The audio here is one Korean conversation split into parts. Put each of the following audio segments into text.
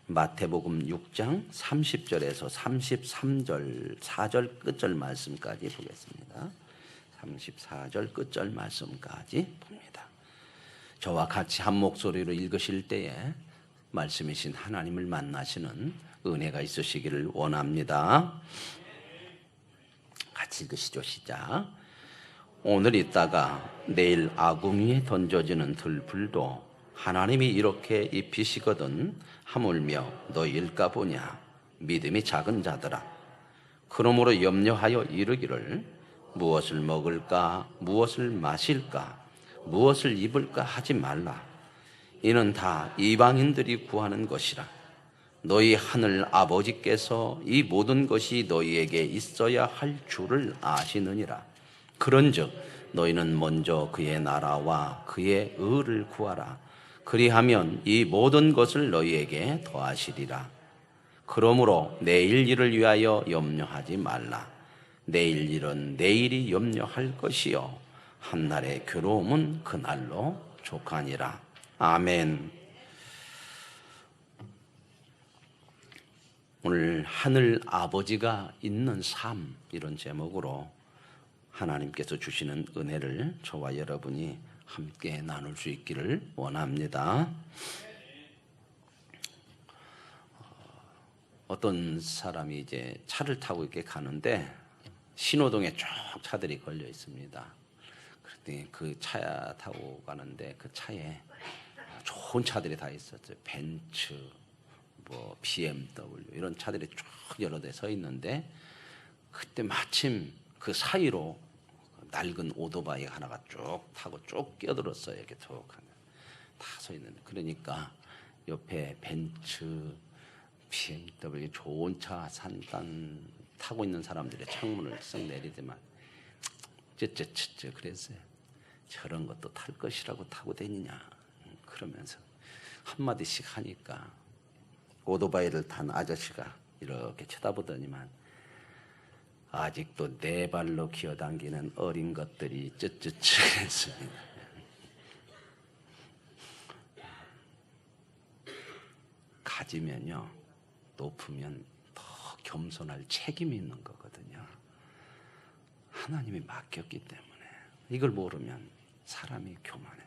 마태복음 6장 30절에서 33절 4절 끝절 말씀까지 보겠습니다. 34절 끝절 말씀까지 봅니다. 저와 같이 한 목소리로 읽으실 때에 말씀이신 하나님을 만나시는 은혜가 있으시기를 원합니다. 같이 읽으시죠. 시작. 오늘 있다가 내일 아궁이에 던져지는 들불도 하나님이 이렇게 입히시거든 하물며 너희일까 보냐. 믿음이 작은 자들아. 그러므로 염려하여 이르기를 무엇을 먹을까 무엇을 마실까 무엇을 입을까 하지 말라. 이는 다 이방인들이 구하는 것이라. 너희 하늘 아버지께서 이 모든 것이 너희에게 있어야 할 줄을 아시느니라. 그런즉 너희는 먼저 그의 나라와 그의 의를 구하라. 그리하면 이 모든 것을 너희에게 더하시리라. 그러므로 내일 일을 위하여 염려하지 말라. 내일 일은 내일이 염려할 것이요 한날의 괴로움은 그날로 족하니라. 아멘. 오늘 하늘 아버지가 있는 삶, 이런 제목으로 하나님께서 주시는 은혜를 저와 여러분이 함께 나눌 수 있기를 원합니다. 어떤 사람이 이제 차를 타고 이렇게 가는데 신호등에 쭉 차들이 걸려 있습니다. 그랬더니 그 차 타고 가는데 그 차에 좋은 차들이 다 있었어요. 벤츠, 뭐 BMW 이런 차들이 쭉 여러 대 서 있는데 그때 마침 그 사이로 낡은 오토바이 하나가 쭉 타고 쭉 끼어들었어요. 이렇게 툭 다 서 있는데 그러니까 옆에 벤츠, BMW 좋은 차 산단 타고 있는 사람들의 창문을 쓱 내리더만 쯧쯧쯧쯧 그랬어요. 저런 것도 탈 것이라고 타고 다니냐 그러면서 한마디씩 하니까 오토바이를 탄 아저씨가 이렇게 쳐다보더니만 아직도 네 발로 기어당기는 어린 것들이 쯧쯧쯧 했습니다. 가지면요 높으면 더 겸손할 책임이 있는 거거든요. 하나님이 맡겼기 때문에 이걸 모르면 사람이 교만해져요.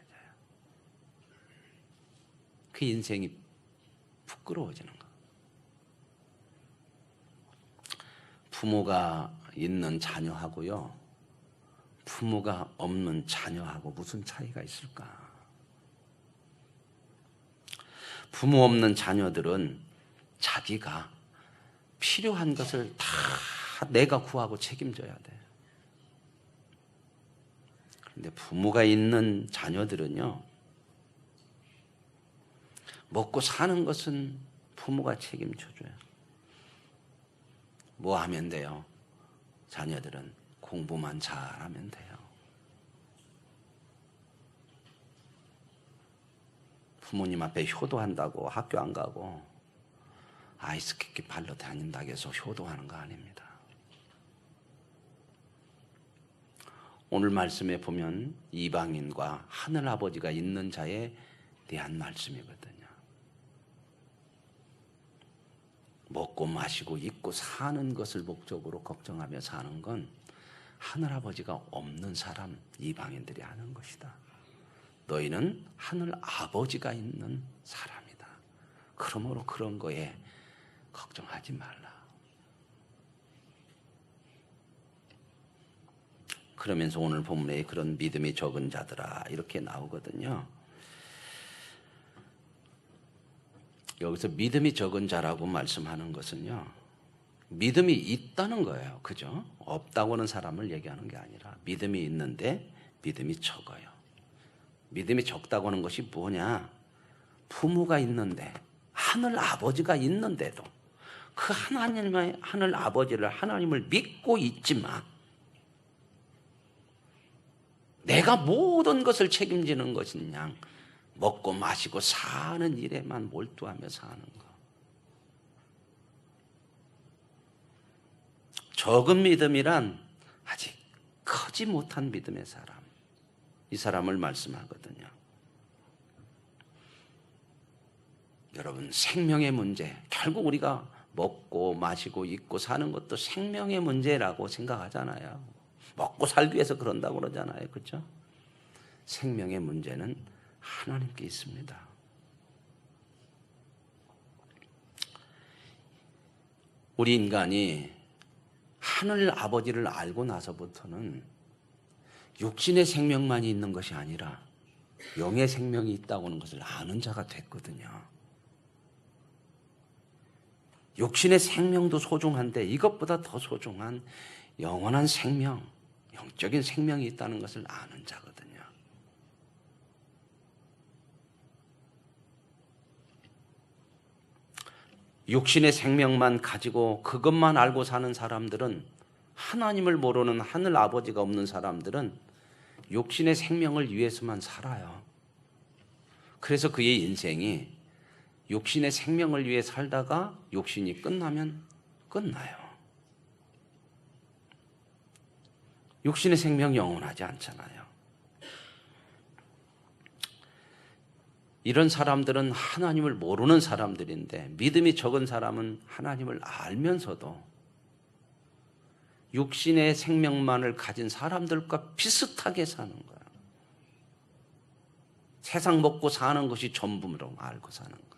그 인생이 부끄러워지는 거. 부모가 있는 자녀하고요 부모가 없는 자녀하고 무슨 차이가 있을까? 부모 없는 자녀들은 자기가 필요한 것을 다 내가 구하고 책임져야 돼. 그런데 부모가 있는 자녀들은요 먹고 사는 것은 부모가 책임져줘요. 뭐 하면 돼요? 자녀들은 공부만 잘하면 돼요. 부모님 앞에 효도한다고 학교 안 가고 아이스케이트 발로 다닌다고 해서 효도하는 거 아닙니다. 오늘 말씀에 보면 이방인과 하늘아버지가 있는 자에 대한 말씀이거든요. 먹고 마시고 입고 사는 것을 목적으로 걱정하며 사는 건 하늘아버지가 없는 사람 이방인들이 하는 것이다. 너희는 하늘아버지가 있는 사람이다. 그러므로 그런 거에 걱정하지 말라. 그러면서 오늘 본문에 그런 믿음이 적은 자들아 이렇게 나오거든요. 여기서 믿음이 적은 자라고 말씀하는 것은요 믿음이 있다는 거예요. 그죠? 없다고 하는 사람을 얘기하는 게 아니라 믿음이 있는데 믿음이 적어요. 믿음이 적다고 하는 것이 뭐냐? 부모가 있는데 하늘 아버지가 있는데도 그 하나님의 하늘 아버지를 하나님을 믿고 있지만 내가 모든 것을 책임지는 것인 양 먹고 마시고 사는 일에만 몰두하며 사는 것. 적은 믿음이란 아직 크지 못한 믿음의 사람. 이 사람을 말씀하거든요. 여러분, 생명의 문제, 결국 우리가 먹고 마시고 입고 사는 것도 생명의 문제라고 생각하잖아요. 먹고 살기 위해서 그런다고 그러잖아요. 그렇죠? 생명의 문제는 하나님께 있습니다. 우리 인간이 하늘 아버지를 알고 나서부터는 육신의 생명만이 있는 것이 아니라 영의 생명이 있다고 하는 것을 아는 자가 됐거든요. 육신의 생명도 소중한데 이것보다 더 소중한 영원한 생명, 영적인 생명이 있다는 것을 아는 자거든요. 육신의 생명만 가지고 그것만 알고 사는 사람들은, 하나님을 모르는 하늘 아버지가 없는 사람들은 육신의 생명을 위해서만 살아요. 그래서 그의 인생이 육신의 생명을 위해 살다가 육신이 끝나면 끝나요. 육신의 생명 영원하지 않잖아요. 이런 사람들은 하나님을 모르는 사람들인데, 믿음이 적은 사람은 하나님을 알면서도 육신의 생명만을 가진 사람들과 비슷하게 사는 거예요. 세상 먹고 사는 것이 전부라고 알고 사는 거예요.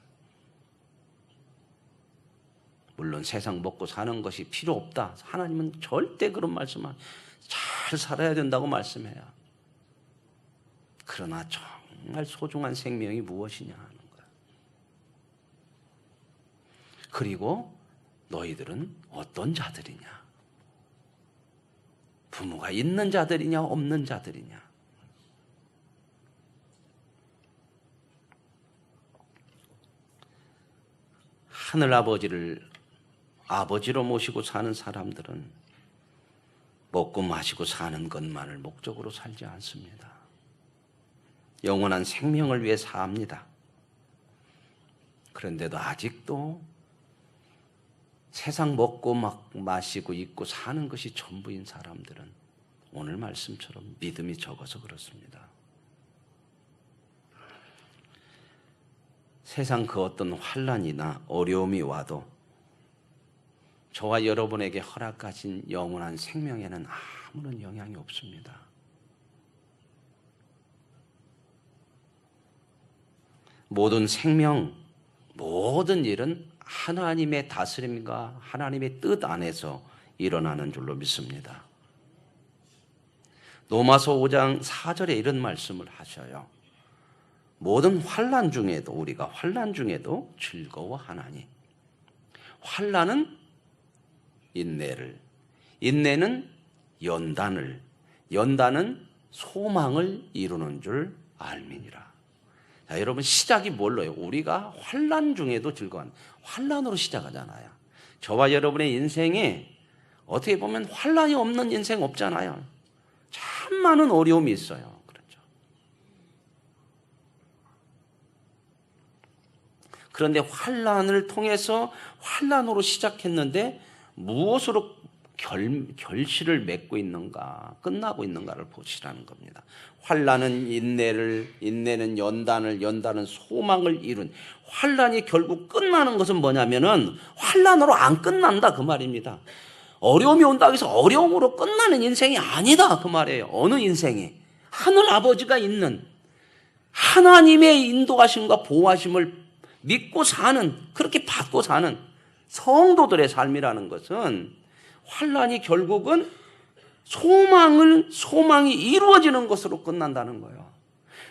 물론 세상 먹고 사는 것이 필요 없다, 하나님은 절대 그런 말씀 안 해요. 잘 살아야 된다고 말씀해요. 그러나 정말 소중한 생명이 무엇이냐 하는 거예요. 그리고 너희들은 어떤 자들이냐? 부모가 있는 자들이냐 없는 자들이냐? 하늘 아버지를 아버지로 모시고 사는 사람들은 먹고 마시고 사는 것만을 목적으로 살지 않습니다. 영원한 생명을 위해 삽니다. 그런데도 아직도 세상 먹고 마시고 입고 사는 것이 전부인 사람들은 오늘 말씀처럼 믿음이 적어서 그렇습니다. 세상 그 어떤 환난이나 어려움이 와도 저와 여러분에게 허락하신 영원한 생명에는 아무런 영향이 없습니다. 모든 생명, 모든 일은 하나님의 다스림과 하나님의 뜻 안에서 일어나는 줄로 믿습니다. 로마서 5장 4절에 이런 말씀을 하셔요. 모든 환난 중에도, 우리가 환난 중에도 즐거워하나니. 환난은 인내를, 인내는 연단을, 연단은 소망을 이루는 줄 알미니라. 자, 여러분, 시작이 뭘로요? 우리가 환난 중에도 즐거워하는, 환난으로 시작하잖아요. 저와 여러분의 인생에 어떻게 보면 환난이 없는 인생 없잖아요. 참 많은 어려움이 있어요. 그렇죠. 그런데 환난을 통해서 환난으로 시작했는데 무엇으로 결실을 맺고 있는가, 끝나고 있는가를 보시라는 겁니다. 환난은 인내를, 인내는 연단을, 연단은 소망을 이룬. 환난이 결국 끝나는 것은 뭐냐면은 환난으로 안 끝난다 그 말입니다. 어려움이 온다고 해서 어려움으로 끝나는 인생이 아니다 그 말이에요. 어느 인생이 하늘 아버지가 있는, 하나님의 인도하심과 보호하심을 믿고 사는, 그렇게 받고 사는 성도들의 삶이라는 것은 환난이 결국은 소망이 이루어지는 것으로 끝난다는 거예요.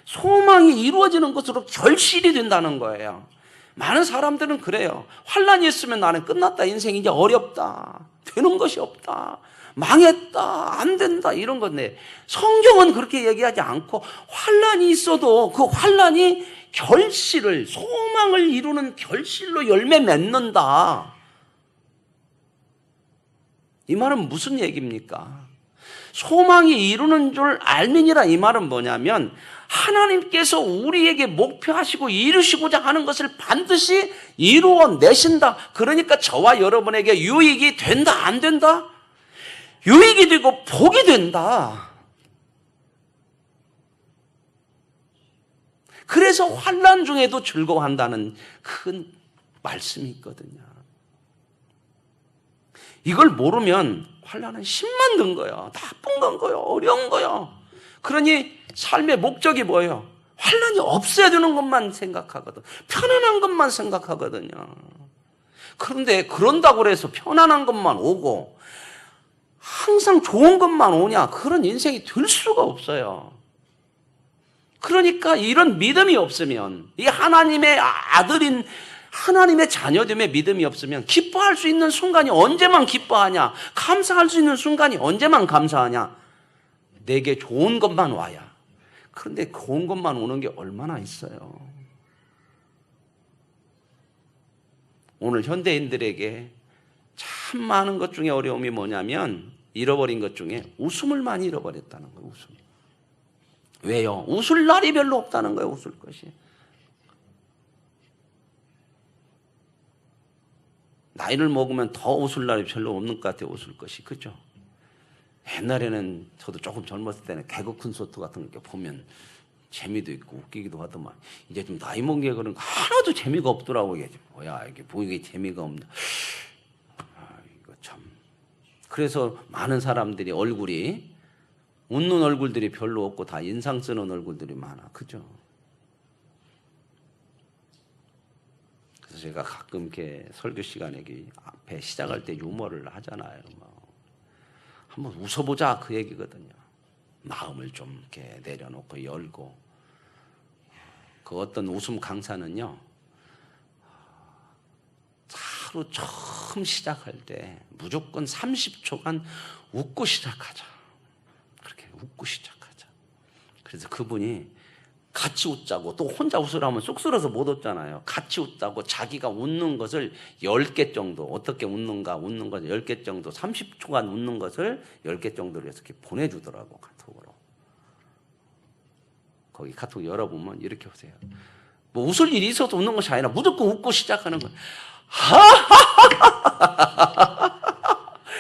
소망이 이루어지는 것으로 결실이 된다는 거예요. 많은 사람들은 그래요. 환난이 있으면 나는 끝났다, 인생이 이제 어렵다, 되는 것이 없다, 망했다, 안 된다, 이런 건데 성경은 그렇게 얘기하지 않고 환난이 있어도 그 환난이 결실을, 소망을 이루는 결실로 열매 맺는다. 이 말은 무슨 얘기입니까? 소망이 이루는 줄 알미니라. 이 말은 뭐냐면 하나님께서 우리에게 목표하시고 이루시고자 하는 것을 반드시 이루어내신다. 그러니까 저와 여러분에게 유익이 된다, 안 된다? 유익이 되고 복이 된다. 그래서 환난 중에도 즐거워한다는 큰 말씀이 있거든요. 이걸 모르면 환난은 힘만 든 거예요. 나쁜 건 거예요. 어려운 거예요. 그러니 삶의 목적이 뭐예요? 환난이 없어야 되는 것만 생각하거든. 편안한 것만 생각하거든요. 그런데 그런다고 해서 편안한 것만 오고 항상 좋은 것만 오냐? 그런 인생이 될 수가 없어요. 그러니까 이런 믿음이 없으면, 이 하나님의 아들인 하나님의 자녀됨의 믿음이 없으면 기뻐할 수 있는 순간이 언제만 기뻐하냐? 감사할 수 있는 순간이 언제만 감사하냐? 내게 좋은 것만 와야. 그런데 좋은 것만 오는 게 얼마나 있어요? 오늘 현대인들에게 참 많은 것 중에 어려움이 뭐냐면 잃어버린 것 중에 웃음을 많이 잃어버렸다는 거예요. 웃음. 왜요? 웃을 날이 별로 없다는 거예요. 웃을 것이. 나이를 먹으면 더 웃을 날이 별로 없는 것 같아요. 웃을 것이. 그죠? 옛날에는 저도 조금 젊었을 때는 개그 콘서트 같은 거 보면 재미도 있고 웃기기도 하더만 이제 좀 나이 먹은 게 그런 거 하나도 재미가 없더라고요. 이게 뭐야 이게 보이게 재미가 없나. 이거 참. 그래서 많은 사람들이 얼굴이 웃는 얼굴들이 별로 없고 다 인상 쓰는 얼굴들이 많아. 그죠? 그래서 제가 가끔 이렇게 설교 시간에 앞에 시작할 때 유머를 하잖아요. 한번 웃어보자 그 얘기거든요. 마음을 좀 이렇게 내려놓고 열고. 그 어떤 웃음 강사는요, 하루 처음 시작할 때 무조건 30초간 웃고 시작하자. 그렇게 웃고 시작하자. 그래서 그분이 같이 웃자고, 또 혼자 웃으라면 쑥스러워서 못 웃잖아요. 같이 웃자고 자기가 웃는 것을 10개 정도, 어떻게 웃는가, 웃는 것을 10개 정도, 30초간 웃는 것을 10개 정도로 해서 이렇게 보내주더라고, 카톡으로. 거기 카톡 열어보면 이렇게 오세요. 뭐 웃을 일이 있어도 웃는 것이 아니라 무조건 웃고 시작하는 거예요.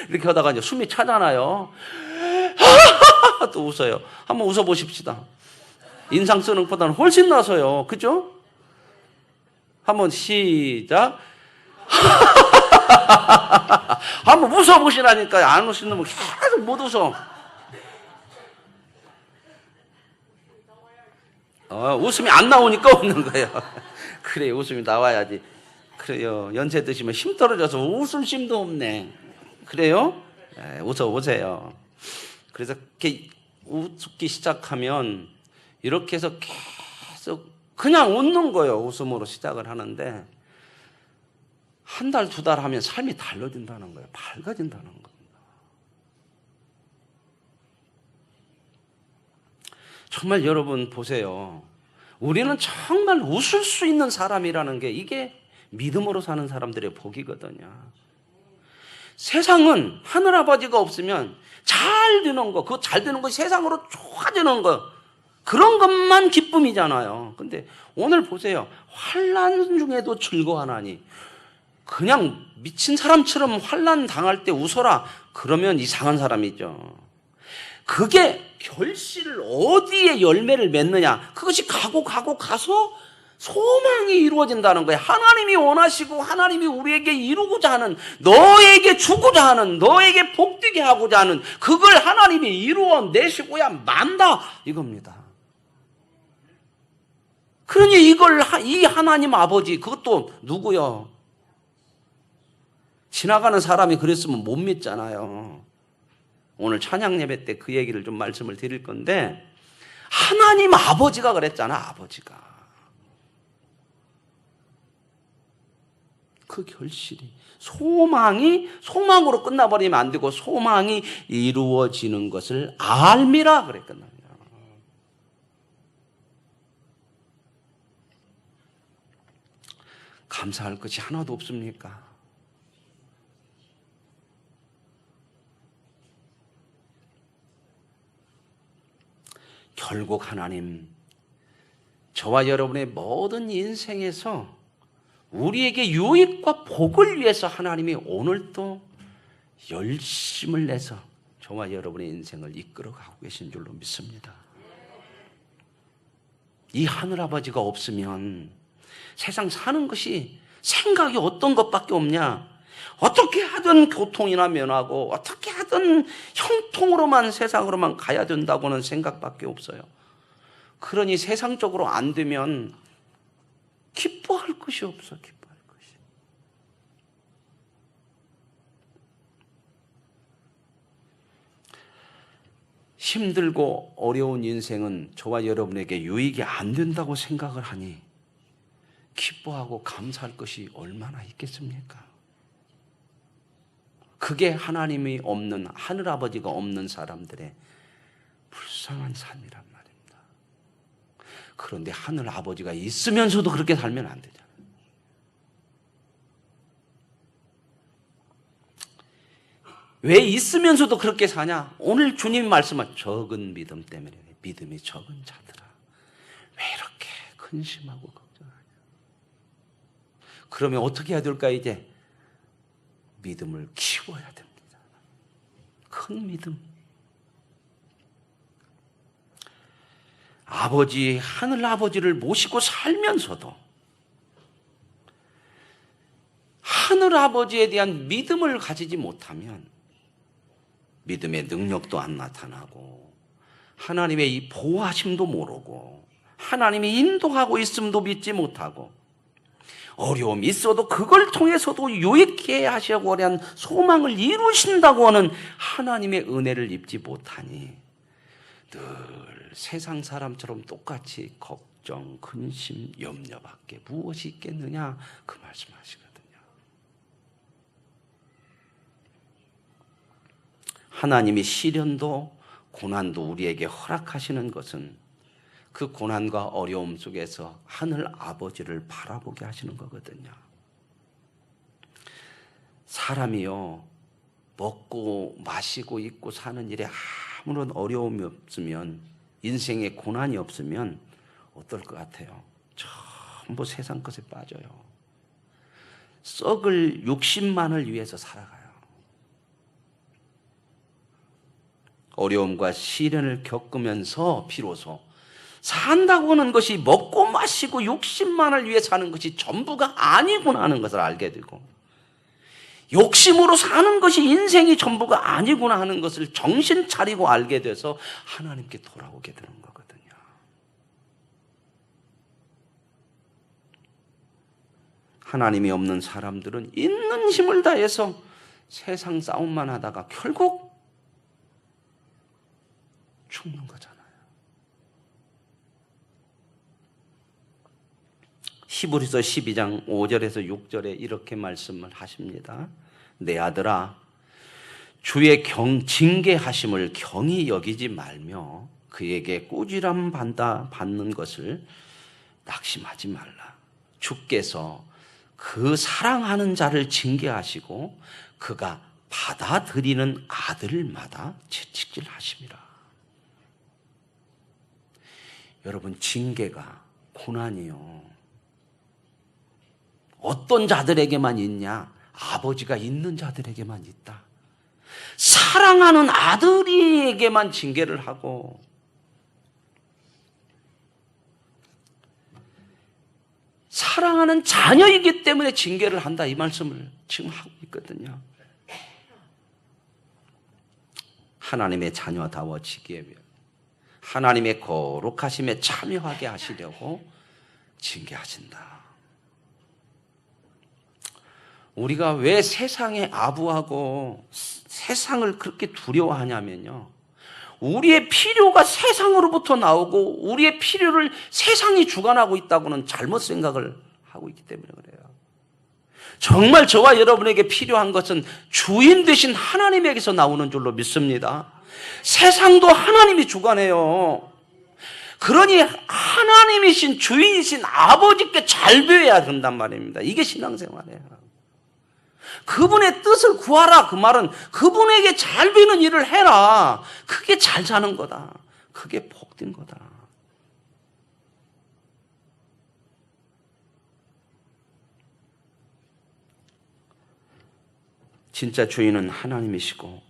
이렇게 하다가 이제 숨이 차잖아요. 또 웃어요. 한번 웃어보십시다. 인상 쓰는 것보다는 훨씬 나서요. 그죠? 한번 시작. 한번 웃어보시라니까요. 안 웃으면 계속 못 웃어. 웃음이 안 나오니까 웃는 거예요. 그래, 웃음이 나와야지. 그래요. 연세 드시면 힘 떨어져서 웃을 힘도 없네. 그래요? 네, 웃어보세요. 그래서 이렇게 웃기 시작하면 이렇게 해서 계속 그냥 웃는 거예요. 웃음으로 시작을 하는데 한 달, 두 달 하면 삶이 달라진다는 거예요. 밝아진다는 겁니다. 정말 여러분 보세요. 우리는 정말 웃을 수 있는 사람이라는 게 이게 믿음으로 사는 사람들의 복이거든요. 세상은 하늘아버지가 없으면 잘 되는 거, 그 잘 되는 거 세상으로 좋아지는 거, 그런 것만 기쁨이잖아요. 근데 오늘 보세요. 환난 중에도 즐거워하나니. 그냥 미친 사람처럼 환난 당할 때 웃어라. 그러면 이상한 사람이죠. 그게 결실을 어디에 열매를 맺느냐. 그것이 가서 소망이 이루어진다는 거예요. 하나님이 원하시고 하나님이 우리에게 이루고자 하는, 너에게 주고자 하는, 너에게 복되게 하고자 하는 그걸 하나님이 이루어내시고야 만다 이겁니다. 그러니 이걸 이 하나님 아버지, 그것도 누구요? 지나가는 사람이 그랬으면 못 믿잖아요. 오늘 찬양 예배 때 그 얘기를 좀 말씀을 드릴 건데 하나님 아버지가 그랬잖아. 아버지가. 그 결실이 소망으로 끝나버리면 안 되고 소망이 이루어지는 것을 알미라 그랬거든요. 감사할 것이 하나도 없습니까? 결국 하나님, 저와 여러분의 모든 인생에서 우리에게 유익과 복을 위해서 하나님이 오늘도 열심을 내서 저와 여러분의 인생을 이끌어가고 계신 줄로 믿습니다. 이 하늘아버지가 없으면 세상 사는 것이 생각이 어떤 것밖에 없냐? 어떻게 하든 교통이나 면하고 어떻게 하든 형통으로만 세상으로만 가야 된다고는 생각밖에 없어요. 그러니 세상적으로 안 되면 기뻐할 것이 없어. 기뻐할 것이. 힘들고 어려운 인생은 저와 여러분에게 유익이 안 된다고 생각을 하니 기뻐하고 감사할 것이 얼마나 있겠습니까? 그게 하나님이 없는, 하늘아버지가 없는 사람들의 불쌍한 삶이란 말입니다. 그런데 하늘아버지가 있으면서도 그렇게 살면 안 되잖아요. 왜 있으면서도 그렇게 사냐? 오늘 주님이 말씀한 적은 믿음 때문에, 믿음이 적은 자들아 왜 이렇게 근심하고 걱정하냐? 그러면 어떻게 해야 될까? 이제 믿음을 키워야 됩니다. 큰 믿음. 아버지, 하늘 아버지를 모시고 살면서도 하늘 아버지에 대한 믿음을 가지지 못하면 믿음의 능력도 안 나타나고 하나님의 이 보호하심도 모르고 하나님이 인도하고 있음도 믿지 못하고 어려움이 있어도 그걸 통해서도 유익해 하시려고 하는 소망을 이루신다고 하는 하나님의 은혜를 입지 못하니 늘 세상 사람처럼 똑같이 걱정, 근심, 염려밖에 무엇이 있겠느냐 그 말씀하시거든요. 하나님이 시련도 고난도 우리에게 허락하시는 것은 그 고난과 어려움 속에서 하늘 아버지를 바라보게 하시는 거거든요. 사람이요, 먹고 마시고 입고 사는 일에 아무런 어려움이 없으면, 인생에 고난이 없으면 어떨 것 같아요? 전부 세상 것에 빠져요. 썩을 육신만을 위해서 살아가요. 어려움과 시련을 겪으면서 비로소 산다고 하는 것이 먹고 마시고 욕심만을 위해 사는 것이 전부가 아니구나 하는 것을 알게 되고, 욕심으로 사는 것이 인생이 전부가 아니구나 하는 것을 정신 차리고 알게 돼서 하나님께 돌아오게 되는 거거든요. 하나님이 없는 사람들은 있는 힘을 다해서 세상 싸움만 하다가 결국 죽는 거잖아요. 히브리서 12장 5절에서 6절에 이렇게 말씀을 하십니다. 내 아들아, 주의 징계하심을 경히 여기지 말며 그에게 꾸지람 받는 것을 낙심하지 말라. 주께서 그 사랑하는 자를 징계하시고 그가 받아들이는 아들마다 채찍질하심이라. 여러분, 징계가, 고난이요, 어떤 자들에게만 있냐? 아버지가 있는 자들에게만 있다. 사랑하는 아들에게만 징계를 하고 사랑하는 자녀이기 때문에 징계를 한다, 이 말씀을 지금 하고 있거든요. 하나님의 자녀다워지기에 위해 하나님의 거룩하심에 참여하게 하시려고 징계하신다. 우리가 왜 세상에 아부하고 세상을 그렇게 두려워하냐면요, 우리의 필요가 세상으로부터 나오고 우리의 필요를 세상이 주관하고 있다고는 잘못 생각을 하고 있기 때문에 그래요. 정말 저와 여러분에게 필요한 것은 주인 되신 하나님에게서 나오는 줄로 믿습니다. 세상도 하나님이 주관해요. 그러니 하나님이신 주인이신 아버지께 잘 배워야 된단 말입니다. 이게 신앙생활이에요. 그분의 뜻을 구하라, 그 말은 그분에게 잘 되는 일을 해라. 그게 잘 사는 거다. 그게 복된 거다. 진짜 주인은 하나님이시고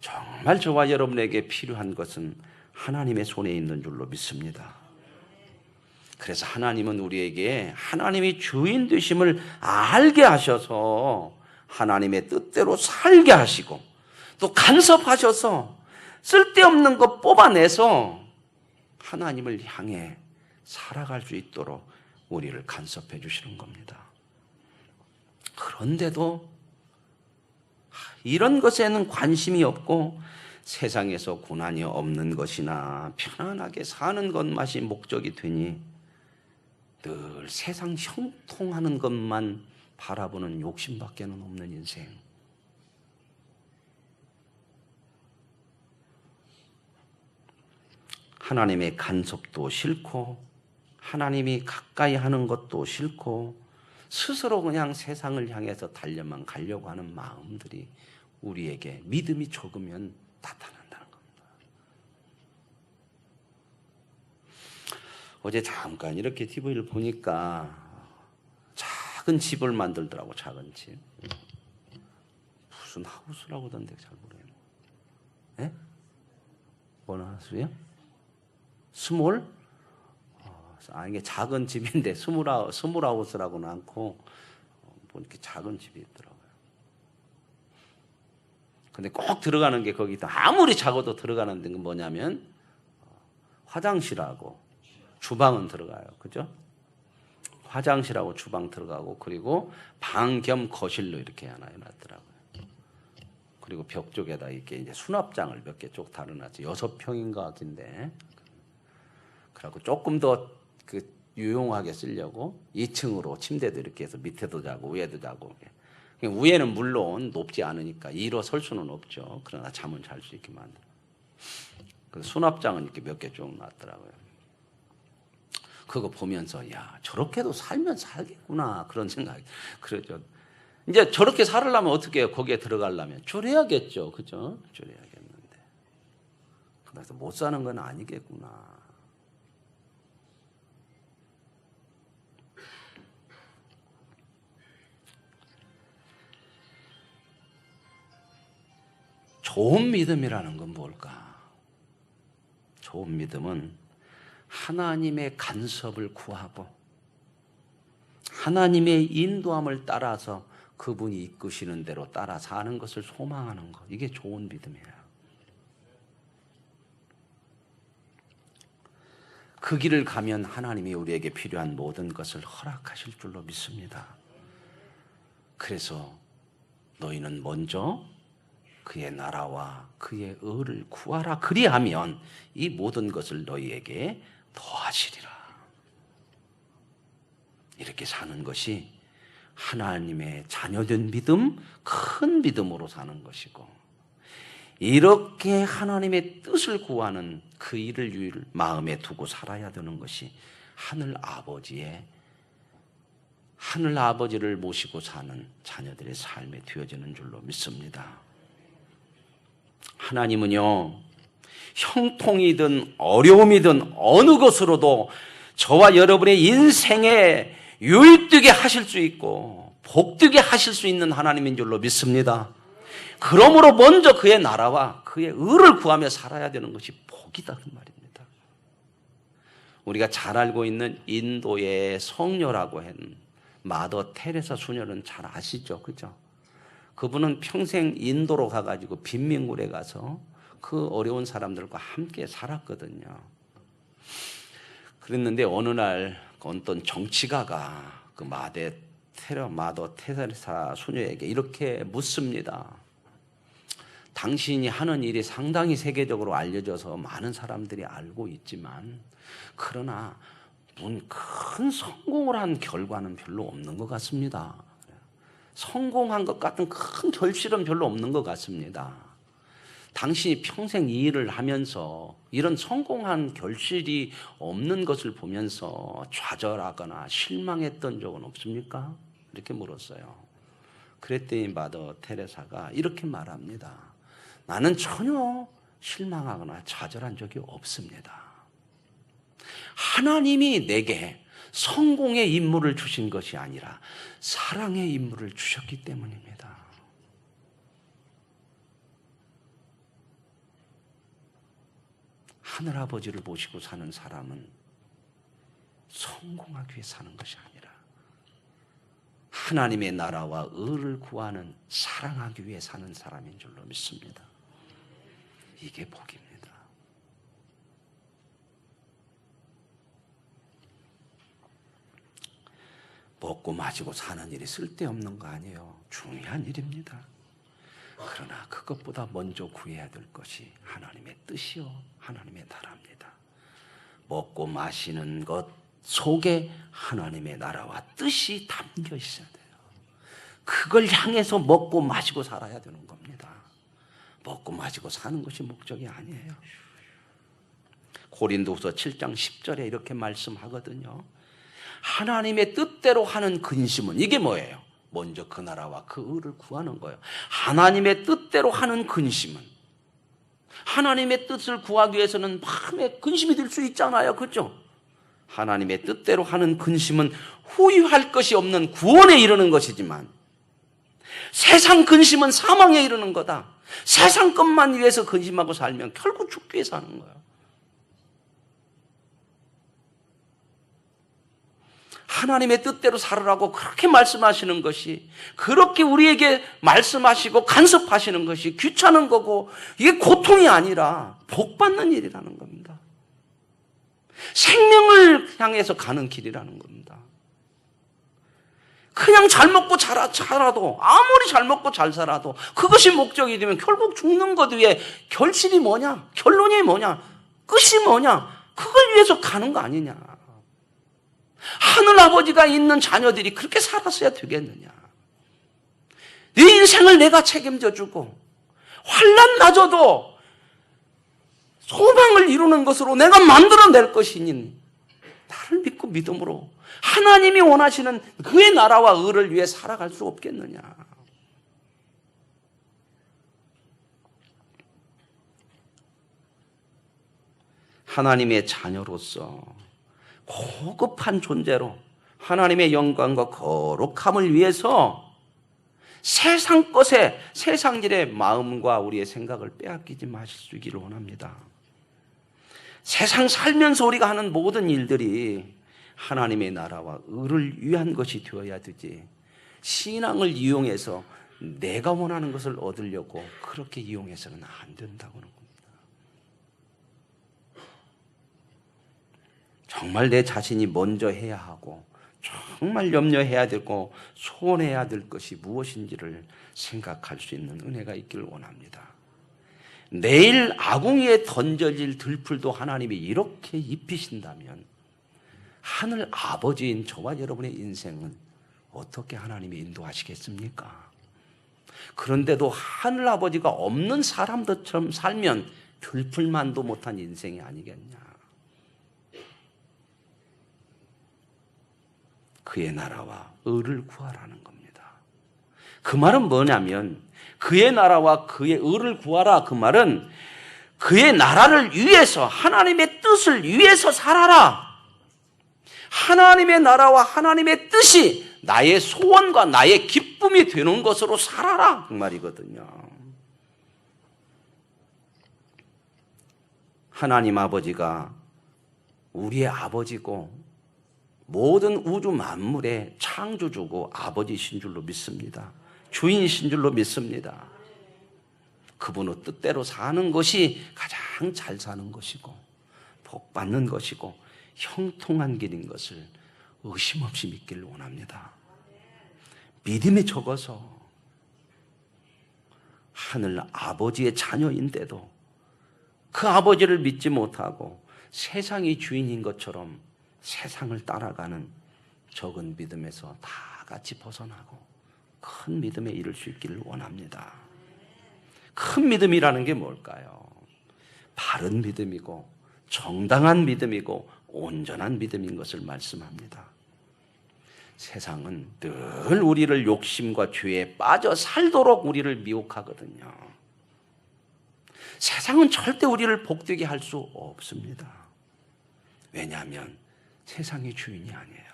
정말 저와 여러분에게 필요한 것은 하나님의 손에 있는 줄로 믿습니다. 그래서 하나님은 우리에게 하나님이 주인 되심을 알게 하셔서 하나님의 뜻대로 살게 하시고 또 간섭하셔서 쓸데없는 것 뽑아내서 하나님을 향해 살아갈 수 있도록 우리를 간섭해 주시는 겁니다. 그런데도 이런 것에는 관심이 없고 세상에서 고난이 없는 것이나 편안하게 사는 것만이 목적이 되니 늘 세상 형통하는 것만 바라보는 욕심밖에는 없는 인생. 하나님의 간섭도 싫고 하나님이 가까이 하는 것도 싫고 스스로 그냥 세상을 향해서 달려만 가려고 하는 마음들이 우리에게 믿음이 적으면 나타난다는 겁니다. 어제 잠깐 이렇게 TV를 보니까 작은 집을 만들더라고. 작은 집. 무슨 하우스라고 하던데 잘 모르겠네. 예? 뭔 하우스요? 스몰? 이게 작은 집인데 스몰하우스라고는 않고 뭐 이렇게 작은 집이 있더라고요. 근데 꼭 들어가는 게 거기 아무리 작아도 들어가는 데는 뭐냐면 화장실하고 주방은 들어가요. 그죠? 화장실하고 주방 들어가고 그리고 방 겸 거실로 이렇게 하나 해놨더라고요. 그리고 벽 쪽에다 이렇게 이제 수납장을 몇 개 쪽 달아놨지. 6평인가 같은데. 그래갖고 조금 더 유용하게 쓰려고 2층으로 침대도 이렇게 해서 밑에도 자고 위에도 자고. 위에는 물론 높지 않으니까 2로 설 수는 없죠. 그러나 잠은 잘 수 있게 만들어. 그 수납장은 이렇게 몇 개 쭉 놨더라고요. 그거 보면서 야 저렇게도 살면 살겠구나 그런 생각이 그러죠. 이제 저렇게 살으려면 어떻게 해요? 거기에 들어가려면 줄여야겠죠. 그죠? 줄여야겠는데. 그래서 못 사는 건 아니겠구나. 좋은 믿음이라는 건 뭘까? 좋은 믿음은 하나님의 간섭을 구하고 하나님의 인도함을 따라서 그분이 이끄시는 대로 따라 사는 것을 소망하는 것. 이게 좋은 믿음이에요. 그 길을 가면 하나님이 우리에게 필요한 모든 것을 허락하실 줄로 믿습니다. 그래서 너희는 먼저 그의 나라와 그의 의를 구하라. 그리하면 이 모든 것을 너희에게 더하시리라. 이렇게 사는 것이 하나님의 자녀된 믿음, 큰 믿음으로 사는 것이고 이렇게 하나님의 뜻을 구하는 그 일을 마음에 두고 살아야 되는 것이 하늘 아버지를 모시고 사는 자녀들의 삶에 되어지는 줄로 믿습니다. 하나님은요, 형통이든 어려움이든 어느 것으로도 저와 여러분의 인생에 유익되게 하실 수 있고 복되게 하실 수 있는 하나님인 줄로 믿습니다. 그러므로 먼저 그의 나라와 그의 의를 구하며 살아야 되는 것이 복이다 그 말입니다. 우리가 잘 알고 있는 인도의 성녀라고 한 마더 테레사 수녀는 잘 아시죠? 그죠? 그분은 평생 인도로 가가지고 빈민굴에 가서 그 어려운 사람들과 함께 살았거든요. 그랬는데 어느 날 어떤 정치가가 그 마더 테레사 수녀에게 이렇게 묻습니다. 당신이 하는 일이 상당히 세계적으로 알려져서 많은 사람들이 알고 있지만 그러나 큰 성공을 한 결과는 별로 없는 것 같습니다. 성공한 것 같은 큰 결실은 별로 없는 것 같습니다. 당신이 평생 이 일을 하면서 이런 성공한 결실이 없는 것을 보면서 좌절하거나 실망했던 적은 없습니까? 이렇게 물었어요. 그랬더니 마더 테레사가 이렇게 말합니다. 나는 전혀 실망하거나 좌절한 적이 없습니다. 하나님이 내게 성공의 인물을 주신 것이 아니라 사랑의 인물을 주셨기 때문입니다. 하늘아버지를 모시고 사는 사람은 성공하기 위해 사는 것이 아니라 하나님의 나라와 의를 구하는, 사랑하기 위해 사는 사람인 줄로 믿습니다. 이게 복입니다. 먹고 마시고 사는 일이 쓸데없는 거 아니에요. 중요한 일입니다. 그러나 그것보다 먼저 구해야 될 것이 하나님의 뜻이요, 하나님의 나라입니다. 먹고 마시는 것 속에 하나님의 나라와 뜻이 담겨 있어야 돼요. 그걸 향해서 먹고 마시고 살아야 되는 겁니다. 먹고 마시고 사는 것이 목적이 아니에요. 고린도후서 7장 10절에 이렇게 말씀하거든요. 하나님의 뜻대로 하는 근심은, 이게 뭐예요? 먼저 그 나라와 그 의를 구하는 거예요. 하나님의 뜻대로 하는 근심은, 하나님의 뜻을 구하기 위해서는 마음에 근심이 들 수 있잖아요. 그렇죠? 하나님의 뜻대로 하는 근심은 후회할 것이 없는 구원에 이르는 것이지만, 세상 근심은 사망에 이르는 거다. 세상 것만 위해서 근심하고 살면 결국 죽기 위해서 하는 거예요. 하나님의 뜻대로 살으라고 그렇게 말씀하시는 것이, 그렇게 우리에게 말씀하시고 간섭하시는 것이 귀찮은 거고, 이게 고통이 아니라 복 받는 일이라는 겁니다. 생명을 향해서 가는 길이라는 겁니다. 그냥 잘 먹고 살아도, 아무리 잘 먹고 잘 살아도 그것이 목적이 되면 결국 죽는 것 위에 결실이 뭐냐, 결론이 뭐냐, 끝이 뭐냐, 그걸 위해서 가는 거 아니냐. 하늘 아버지가 있는 자녀들이 그렇게 살았어야 되겠느냐. 네 인생을 내가 책임져 주고 환난마저도 소망을 이루는 것으로 내가 만들어낼 것이니 나를 믿고 믿음으로 하나님이 원하시는 그의 나라와 의를 위해 살아갈 수 없겠느냐. 하나님의 자녀로서 고급한 존재로 하나님의 영광과 거룩함을 위해서 세상 것에, 세상 일에 마음과 우리의 생각을 빼앗기지 마시기를 원합니다. 세상 살면서 우리가 하는 모든 일들이 하나님의 나라와 의를 위한 것이 되어야 되지, 신앙을 이용해서 내가 원하는 것을 얻으려고 그렇게 이용해서는 안 된다고는 겁니다. 정말 내 자신이 먼저 해야 하고 정말 염려해야 되고 소원해야 될 것이 무엇인지를 생각할 수 있는 은혜가 있기를 원합니다. 내일 아궁이에 던져질 들풀도 하나님이 이렇게 입히신다면 하늘 아버지인 저와 여러분의 인생은 어떻게 하나님이 인도하시겠습니까? 그런데도 하늘 아버지가 없는 사람들처럼 살면 들풀만도 못한 인생이 아니겠냐. 그의 나라와 의를 구하라는 겁니다. 그 말은 뭐냐면, 그의 나라와 그의 의를 구하라, 그 말은 그의 나라를 위해서, 하나님의 뜻을 위해서 살아라. 하나님의 나라와 하나님의 뜻이 나의 소원과 나의 기쁨이 되는 것으로 살아라, 그 말이거든요. 하나님 아버지가 우리의 아버지고 모든 우주 만물의 창조주고 아버지신 줄로 믿습니다. 주인이신 줄로 믿습니다. 그분의 뜻대로 사는 것이 가장 잘 사는 것이고 복 받는 것이고 형통한 길인 것을 의심 없이 믿기를 원합니다. 믿음이 적어서 하늘 아버지의 자녀인데도 그 아버지를 믿지 못하고 세상이 주인인 것처럼 세상을 따라가는 적은 믿음에서 다 같이 벗어나고 큰 믿음에 이를 수 있기를 원합니다. 큰 믿음이라는 게 뭘까요? 바른 믿음이고 정당한 믿음이고 온전한 믿음인 것을 말씀합니다. 세상은 늘 우리를 욕심과 죄에 빠져 살도록 우리를 미혹하거든요. 세상은 절대 우리를 복되게 할 수 없습니다. 왜냐하면 세상이 주인이 아니에요.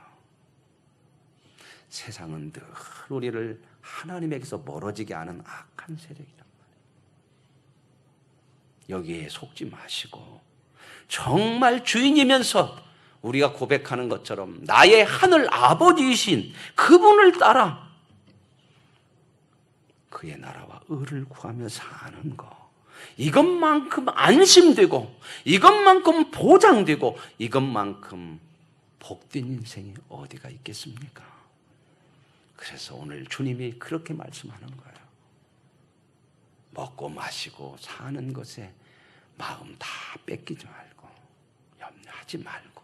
세상은 늘 우리를 하나님에게서 멀어지게 하는 악한 세력이란 말이에요. 여기에 속지 마시고 정말 주인이면서 우리가 고백하는 것처럼 나의 하늘 아버지이신 그분을 따라 그의 나라와 의를 구하며 사는 것, 이것만큼 안심되고 이것만큼 보장되고 이것만큼 복된 인생이 어디가 있겠습니까? 그래서 오늘 주님이 그렇게 말씀하는 거예요. 먹고 마시고 사는 것에 마음 다 뺏기지 말고 염려하지 말고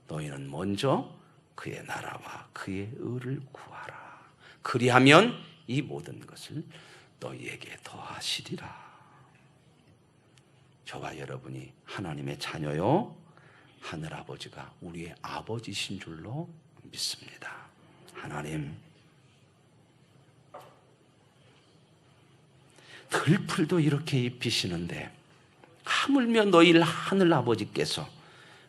너희는 먼저 그의 나라와 그의 의를 구하라. 그리하면 이 모든 것을 너희에게 더하시리라. 저와 여러분이 하나님의 자녀요, 하늘아버지가 우리의 아버지신 줄로 믿습니다. 하나님, 들풀도 이렇게 입히시는데 하물며 너희 하늘아버지께서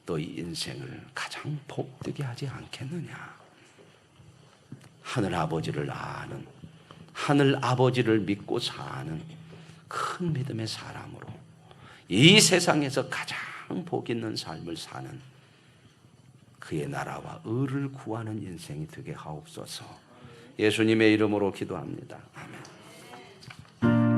너희 인생을 가장 복되게 하지 않겠느냐. 하늘아버지를 아는, 하늘아버지를 믿고 사는 큰 믿음의 사람으로 이 세상에서 가장 복 있는 삶을 사는 그의 나라와 의를 구하는 인생이 되게 하옵소서. 예수님의 이름으로 기도합니다. 아멘.